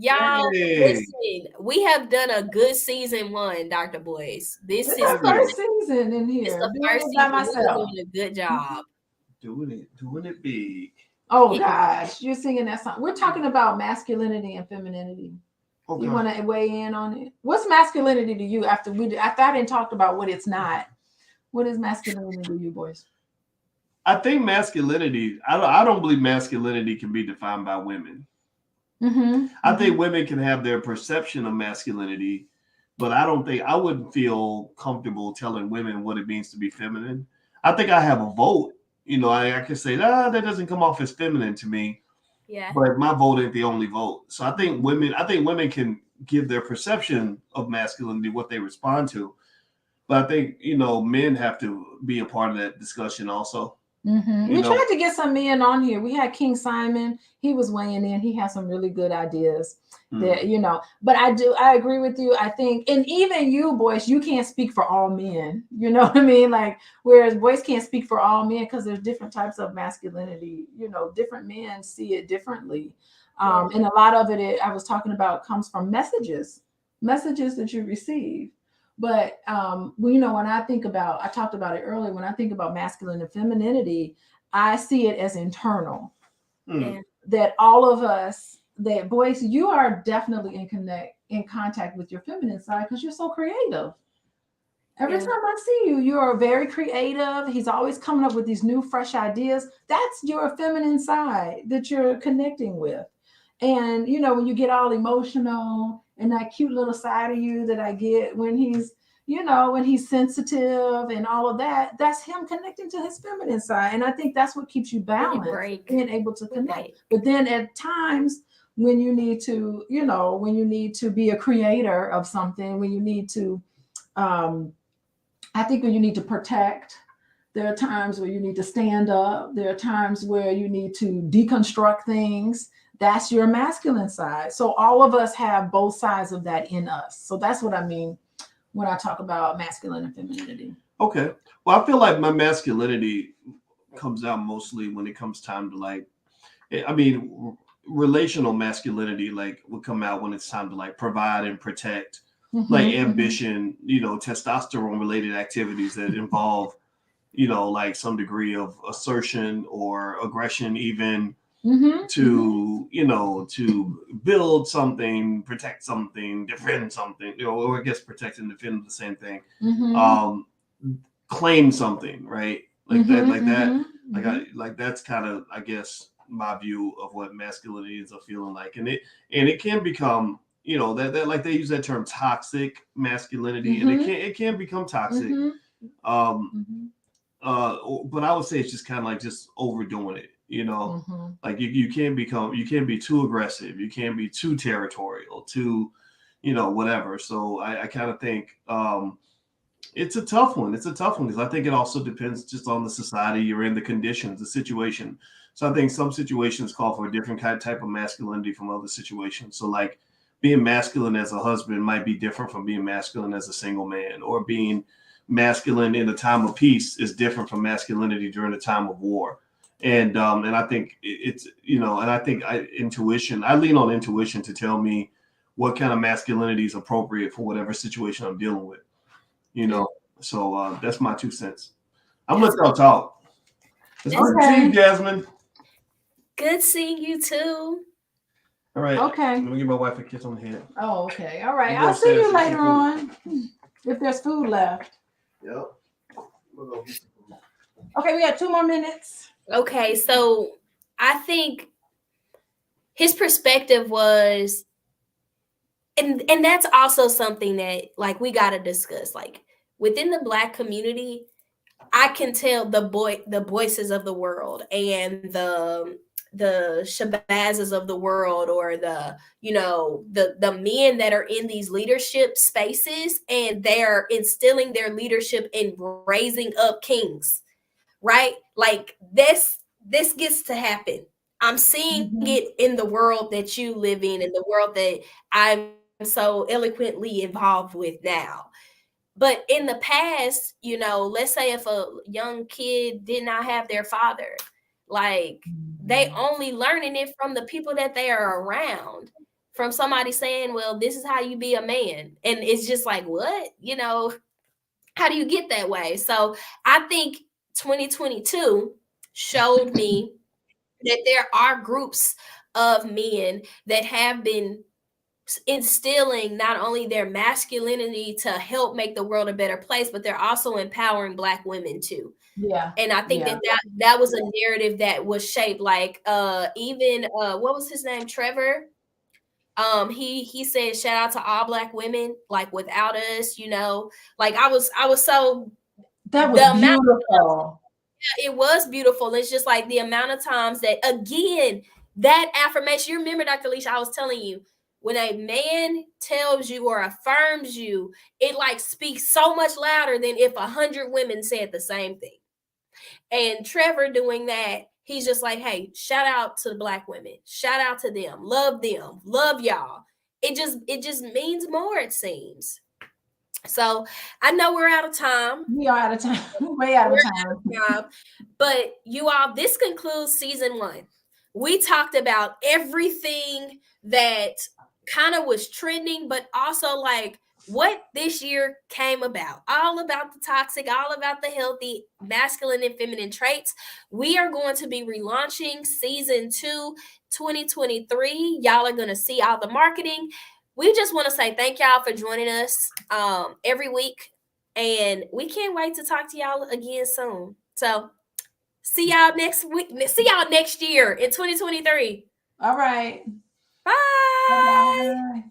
Y'all, listen, we have done a good season 1, Dr. Boyce. This is the first season in here. It's the first season. We're doing a good job. Doing it big. Oh Yeah. gosh, you're singing that song. We're talking about masculinity and femininity. Okay. You want to weigh in on it? What's masculinity to you after I didn't talk about what it's not? What is masculinity to you, boys? I think masculinity. I don't believe masculinity can be defined by women. Mm-hmm. I think women can have their perception of masculinity, but I wouldn't feel comfortable telling women what it means to be feminine. I think I have a vote. I can say, that doesn't come off as feminine to me, Yeah. but my vote ain't the only vote. So I think women can give their perception of masculinity, what they respond to. But I think, men have to be a part of that discussion also. Mm-hmm. We tried to get some men on here. We had King Simon. He was weighing in. He has some really good ideas that, but I agree with you. I think, and even you boys, you can't speak for all men. You know what I mean? Like, whereas boys can't speak for all men because there's different types of masculinity. Different men see it differently. And a lot of it, I was talking about, comes from messages that you receive. But when I talked about it earlier, when I think about masculine and femininity, I see it as internal. Yeah. That all of us, that boys, you are definitely in contact with your feminine side because you're so creative. Every time I see you, you are very creative. He's always coming up with these new, fresh ideas. That's your feminine side that you're connecting with. And, when you get all emotional and that cute little side of you that I get when he's, when he's sensitive and all of that, that's him connecting to his feminine side. And I think that's what keeps you balanced, being able to connect. But then at times when you need to, be a creator of something, when you need to, I think when you need to protect, there are times where you need to stand up. There are times where you need to deconstruct things. That's your masculine side. So all of us have both sides of that in us. So that's what I mean when I talk about masculine and femininity. Okay. Well, I feel like my masculinity comes out mostly when it comes time to relational masculinity would come out when it's time to provide and protect, ambition, testosterone related activities that involve, some degree of assertion or aggression, even to build something, protect something, defend something, or I guess protect and defend the same thing. Claim something, right? That's kind of, I guess, my view of what masculinity is a feeling like. And it can become, that like they use that term toxic masculinity, and it can become toxic. But I would say it's just kind of like just overdoing it, like you can't be too aggressive, you can't be too territorial, too, whatever. So I kind of think it's a tough one. It's a tough one because I think it also depends just on the society you're in, the conditions, the situation. So I think some situations call for a different type of masculinity from other situations. So like being masculine as a husband might be different from being masculine as a single man, or being masculine in a time of peace is different from masculinity during a time of war. And I think it's, and I think I lean on intuition to tell me what kind of masculinity is appropriate for whatever situation I'm dealing with, so that's my 2 cents. I'm gonna let y'all talk. It's good to see you, Jasmine. Good seeing you too. All right. Okay. Let me give my wife a kiss on the head. Oh, okay. All right. I'll see you later on if there's food left. Yep. We'll go get some food. Okay, we got 2 more minutes. Okay, so I think his perspective was, and that's also something that we got to discuss. Like within the Black community, I can tell the voices of the world and the Shabazes of the world, or the men that are in these leadership spaces, and they're instilling their leadership in raising up kings, right? Like this gets to happen. I'm seeing it in the world that you live in the world that I'm so eloquently involved with now. But in the past, let's say if a young kid did not have their father, they only learning it from the people that they are around, from somebody saying, well, this is how you be a man. And it's just like, what? How do you get that way? So I think 2022, showed me that there are groups of men that have been instilling not only their masculinity to help make the world a better place, but they're also empowering Black women too. Yeah. And I think Yeah. that was a narrative that was shaped, like even what was his name, Trevor, he said shout out to all Black women, like without us, you know, like I was so That was the amount beautiful. it was beautiful. It's just like the amount of times that, again, that affirmation. You remember, Dr. Alicia, I was telling you, when a man tells you or affirms you, it like speaks so much louder than if 100 women said the same thing. And Trevor doing that, he's just like, hey, shout out to the Black women, shout out to them, love y'all. It just means more, it seems. So I know we're out of time. We are out of time. Way out of time. But you all, this concludes season 1. We talked about everything that kind of was trending, but also like what this year came about. All about the toxic, all about the healthy masculine and feminine traits. We are going to be relaunching season 2, 2023. Y'all are going to see all the marketing. We just want to say thank y'all for joining us every week. And we can't wait to talk to y'all again soon. So see y'all next week. See y'all next year in 2023. All right. Bye. Bye.